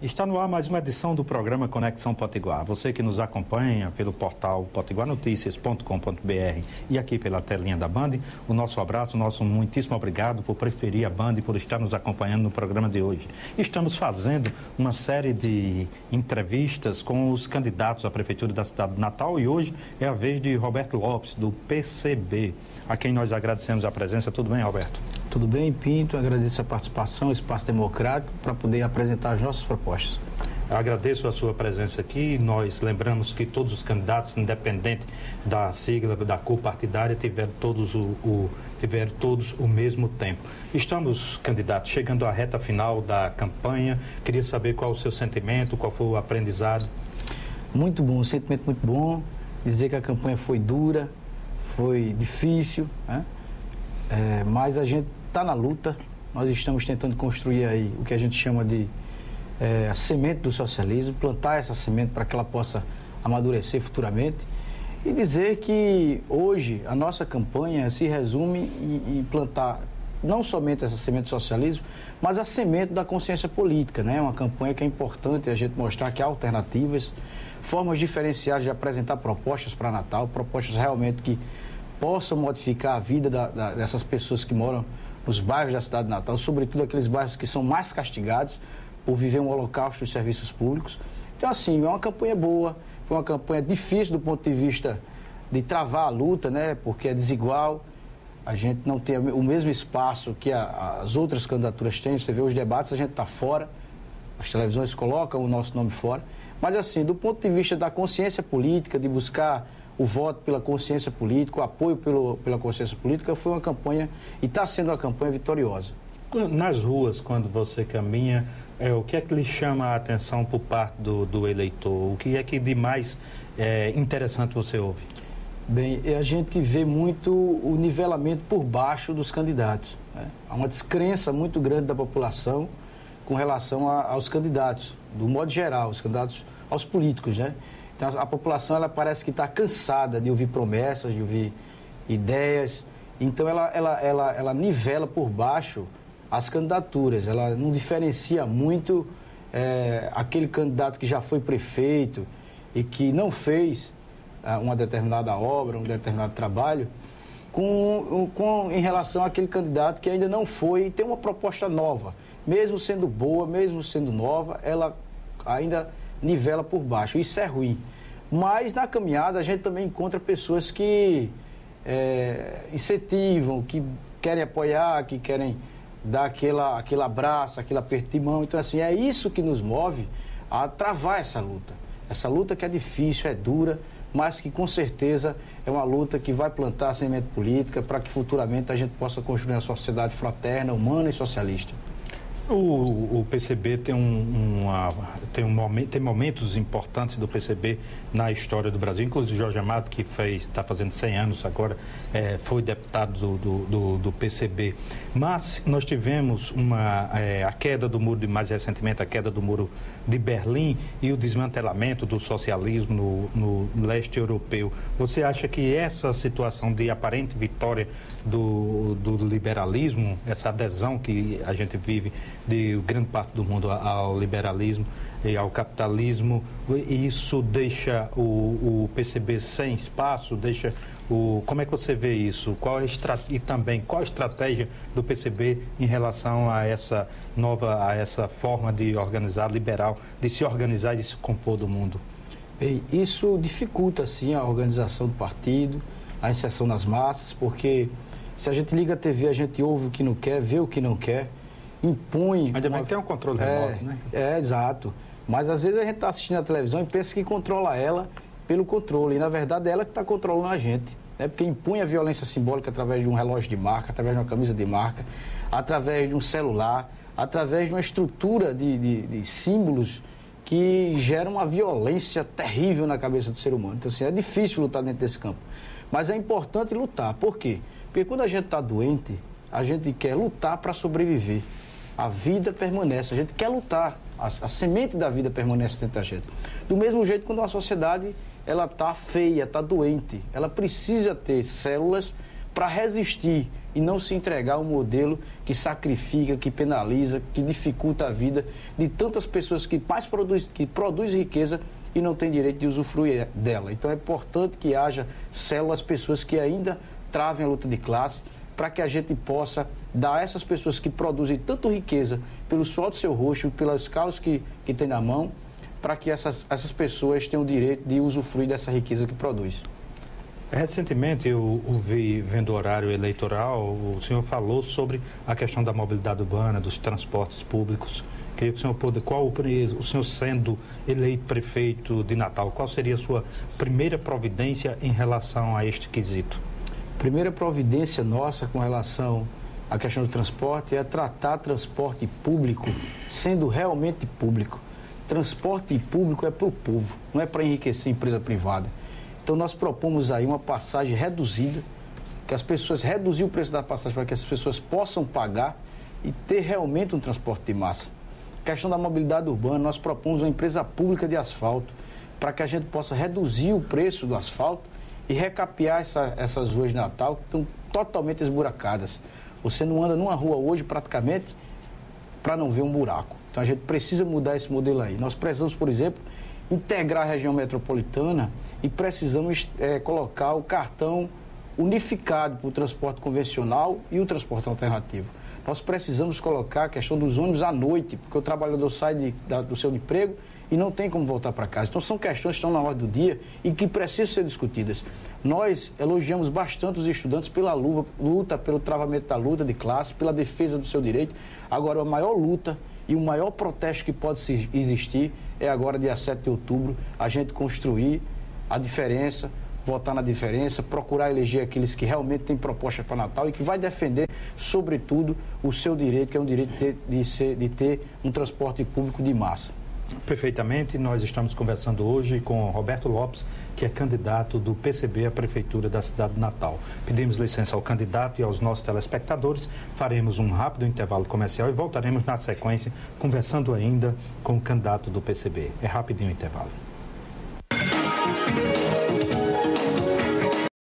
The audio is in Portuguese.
Está no ar mais uma edição do programa Conexão Potiguar. Você que nos acompanha pelo portal potiguarnoticias.com.br e aqui pela telinha da Band, o nosso abraço, o nosso muitíssimo obrigado por preferir a Band e por estar nos acompanhando no programa de hoje. Estamos fazendo uma série de entrevistas com os candidatos à Prefeitura da cidade de Natal e hoje é a vez de Roberto Lopes, do PCB, a quem nós agradecemos a presença. Tudo bem, Roberto? Tudo bem, Pinto. Agradeço a participação, o espaço democrático, para poder apresentar as nossas propostas. Agradeço a sua presença aqui. Nós lembramos que todos os candidatos, independente da sigla, da cor partidária, tiveram todos o mesmo tempo. Estamos, candidatos, chegando à reta final da campanha. Queria saber qual o seu sentimento, qual foi o aprendizado. Muito bom, um sentimento muito bom. Dizer que a campanha foi dura, foi difícil, né? Mas a gente está na luta. Nós estamos tentando construir aí o que a gente chama de a semente do socialismo, plantar essa semente para que ela possa amadurecer futuramente e dizer que hoje a nossa campanha se resume em plantar não somente essa semente do socialismo, mas a semente da consciência política, né? Uma campanha que é importante a gente mostrar que há alternativas, formas diferenciadas de apresentar propostas para Natal, propostas realmente que possam modificar a vida dessas pessoas que moram nos bairros da cidade de Natal, sobretudo aqueles bairros que são mais castigados por viver um holocausto dos serviços públicos. Então, assim, é uma campanha boa, foi uma campanha difícil do ponto de vista de travar a luta, né? Porque é desigual, a gente não tem o mesmo espaço que as outras candidaturas têm. Você vê os debates, a gente está fora, as televisões colocam o nosso nome fora, mas, assim, do ponto de vista da consciência política, de buscar o voto pela consciência política, o apoio pela consciência política, foi uma campanha e está sendo uma campanha vitoriosa. Nas ruas, quando você caminha, o que é que lhe chama a atenção por parte do eleitor? O que é que de mais interessante você ouve? Bem, a gente vê muito o nivelamento por baixo dos candidatos, né? Há uma descrença muito grande da população com relação aos candidatos, do modo geral, os candidatos aos políticos, né? Então, a população, ela parece que está cansada de ouvir promessas, de ouvir ideias. Então, ela nivela por baixo as candidaturas. Ela não diferencia muito aquele candidato que já foi prefeito e que não fez uma determinada obra, um determinado trabalho, em relação àquele candidato que ainda não foi e tem uma proposta nova. Mesmo sendo boa, mesmo sendo nova, ela ainda nivela por baixo. Isso é ruim. Mas na caminhada a gente também encontra pessoas que incentivam, que querem apoiar, que querem dar aquele abraço, aquele aperto de mão. Então, assim, é isso que nos move a travar essa luta. Essa luta que é difícil, é dura, mas que com certeza é uma luta que vai plantar a semente política para que futuramente a gente possa construir uma sociedade fraterna, humana e socialista. O PCB tem momentos importantes do PCB na história do Brasil, inclusive Jorge Amado, que está fazendo 100 anos agora, foi deputado do PCB. Mas nós tivemos a queda do muro, mais recentemente a queda do muro de Berlim e o desmantelamento do socialismo no leste europeu. Você acha que essa situação de aparente vitória do liberalismo, essa adesão que a gente vive de grande parte do mundo ao liberalismo e ao capitalismo, isso deixa o PCB sem espaço, como é que você vê isso? E também, qual a estratégia do PCB em relação a essa forma de organizar, liberal, de se organizar e de se compor do mundo? Bem, isso dificulta, sim, a organização do partido, a inserção nas massas, porque se a gente liga a TV, a gente ouve o que não quer, vê o que não quer, impõe... Ainda bem que tem um controle remoto, né? Exato. Mas às vezes a gente está assistindo a televisão e pensa que controla ela pelo controle. E na verdade é ela que está controlando a gente, né? Porque impõe a violência simbólica através de um relógio de marca, através de uma camisa de marca, através de um celular, através de uma estrutura de símbolos que geram uma violência terrível na cabeça do ser humano. Então, assim, é difícil lutar dentro desse campo. Mas é importante lutar. Por quê? Porque quando a gente está doente, a gente quer lutar para sobreviver. A vida permanece, a gente quer lutar. A semente da vida permanece dentro da gente. Do mesmo jeito, quando uma sociedade ela está feia, está doente, ela precisa ter células para resistir e não se entregar a um modelo que sacrifica, que penaliza, que dificulta a vida de tantas pessoas que produz riqueza e não tem direito de usufruir dela. Então é importante que haja células, pessoas que ainda travem a luta de classe, para que a gente possa dar a essas pessoas que produzem tanto riqueza pelo suor do seu rosto, pelas causas que tem na mão, para que essas pessoas tenham o direito de usufruir dessa riqueza que produz. Recentemente, eu vi, vendo o horário eleitoral, o senhor falou sobre a questão da mobilidade urbana, dos transportes públicos. Queria que o senhor o senhor sendo eleito prefeito de Natal, qual seria a sua primeira providência em relação a este quesito? Primeira providência nossa com relação à questão do transporte é tratar transporte público sendo realmente público. Transporte público é para o povo, não é para enriquecer a empresa privada. Então nós propomos aí uma passagem reduzida, que as pessoas reduzir o preço da passagem para que as pessoas possam pagar e ter realmente um transporte de massa. A questão da mobilidade urbana, nós propomos uma empresa pública de asfalto, para que a gente possa reduzir o preço do asfalto e recapear essas ruas de Natal que estão totalmente esburacadas. Você não anda numa rua hoje praticamente para não ver um buraco. Então a gente precisa mudar esse modelo aí. Nós precisamos, por exemplo, integrar a região metropolitana e precisamos colocar o cartão unificado para o transporte convencional e o transporte alternativo. Nós precisamos colocar a questão dos ônibus à noite, porque o trabalhador sai do seu emprego e não tem como voltar para casa. Então são questões que estão na ordem do dia e que precisam ser discutidas. Nós elogiamos bastante os estudantes pela luta, pelo travamento da luta de classe, pela defesa do seu direito. Agora, a maior luta e o maior protesto que pode existir é agora, dia 7 de outubro, a gente construir a diferença, votar na diferença, procurar eleger aqueles que realmente têm proposta para Natal e que vai defender, sobretudo, o seu direito, que é um direito de ter um transporte público de massa. Perfeitamente. Nós estamos conversando hoje com Roberto Lopes, que é candidato do PCB à Prefeitura da cidade de Natal. Pedimos licença ao candidato e aos nossos telespectadores, faremos um rápido intervalo comercial e voltaremos na sequência conversando ainda com o candidato do PCB. É rapidinho o intervalo.